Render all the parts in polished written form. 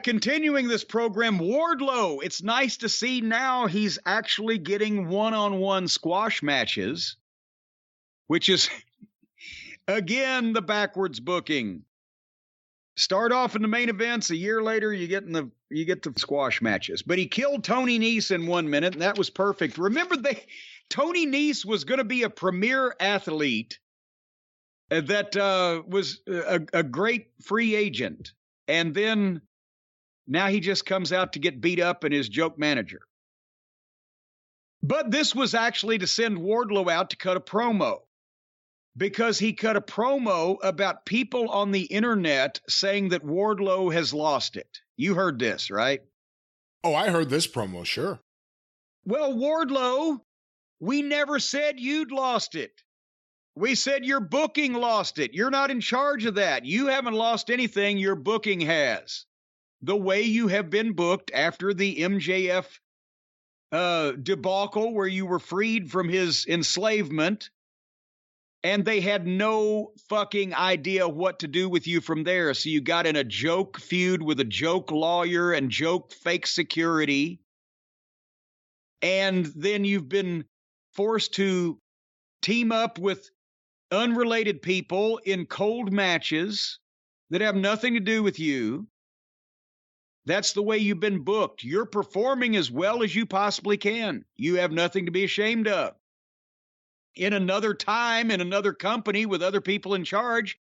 Continuing this program, Wardlow. It's nice to see now he's actually getting one-on-one squash matches, which is, again, the backwards booking. Start off in the main events. A year later, you get the squash matches. But he killed Tony Nese in 1 minute, and that was perfect. Remember, Tony Nese was going to be a premier athlete that was a great free agent. And then now he just comes out to get beat up and is joke manager. But this was actually to send Wardlow out to cut a promo, because he cut a promo about people on the internet saying that Wardlow has lost it. You heard this, right? Oh, I heard this promo, sure. Well, Wardlow, we never said you'd lost it. We said your booking lost it. You're not in charge of that. You haven't lost anything. Your booking has. The way you have been booked after the MJF debacle where you were freed from his enslavement, and they had no fucking idea what to do with you from there. So you got in a joke feud with a joke lawyer and joke fake security. And then you've been forced to team up with unrelated people in cold matches that have nothing to do with you. That's the way you've been booked. You're performing as well as you possibly can. You have nothing to be ashamed of. In another time, in another company with other people in charge,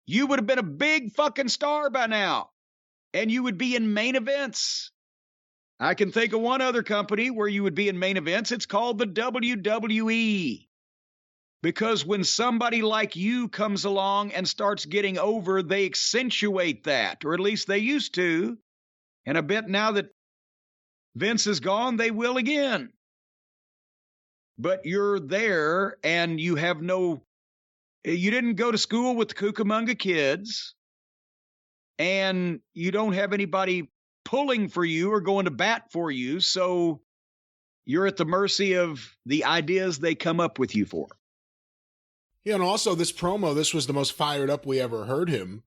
you would have been a big fucking star by now. And you would be in main events. I can think of one other company where you would be in main events. It's called the WWE. Because when somebody like you comes along and starts getting over, they accentuate that, or at least they used to. And I bet now that Vince is gone, they will again. But you're there and you didn't go to school with the Cucamonga kids, and you don't have anybody pulling for you or going to bat for you. So you're at the mercy of the ideas they come up with you for. Yeah, and also this promo, this was the most fired up we ever heard him.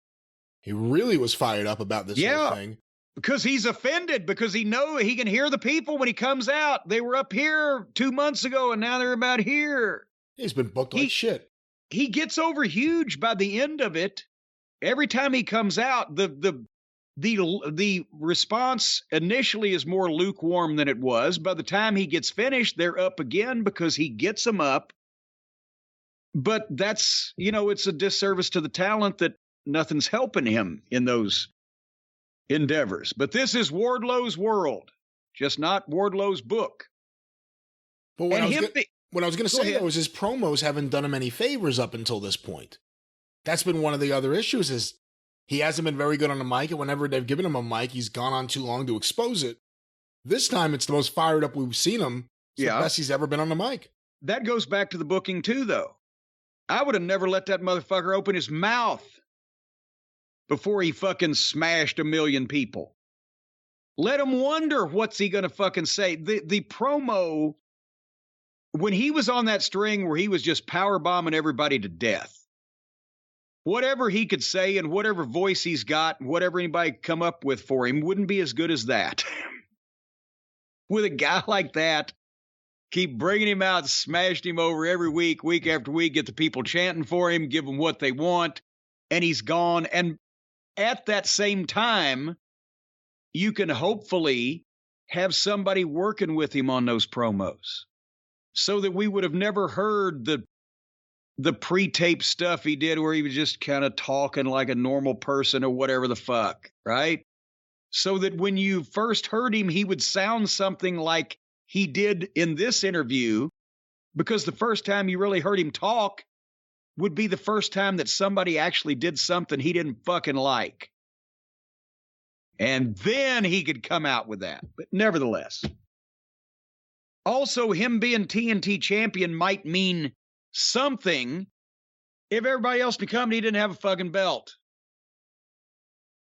He really was fired up about this whole thing. Because he's offended, because he can hear the people when he comes out. They were up here 2 months ago, and now they're about here. He's been booked like shit. He gets over huge by the end of it. Every time he comes out, the response initially is more lukewarm than it was. By the time he gets finished, they're up again because he gets them up. But that's, it's a disservice to the talent that nothing's helping him in those endeavors. But this is Wardlow's world, just not Wardlow's book. But what I was going to say, though, is his promos haven't done him any favors up until this point. That's been one of the other issues, is he hasn't been very good on the mic, and whenever they've given him a mic, he's gone on too long to expose it. This time, it's the most fired up we've seen him. It's the best he's ever been on the mic. That goes back to the booking, too, though. I would have never let that motherfucker open his mouth before he fucking smashed 1 million people. Let him wonder what's he going to fucking say. The promo, when he was on that string where he was just powerbombing everybody to death, whatever he could say and whatever voice he's got, whatever anybody come up with for him wouldn't be as good as that. With a guy like that, keep bringing him out, smashed him over every week, week after week, get the people chanting for him, give them what they want, and he's gone. And at that same time, you can hopefully have somebody working with him on those promos so that we would have never heard the pre-tape stuff he did where he was just kind of talking like a normal person or whatever the fuck, right? So that when you first heard him, he would sound something like he did in this interview, because the first time you really heard him talk would be the first time that somebody actually did something he didn't fucking like. And then he could come out with that. But nevertheless, also him being TNT champion might mean something if everybody else in the company didn't have a fucking belt.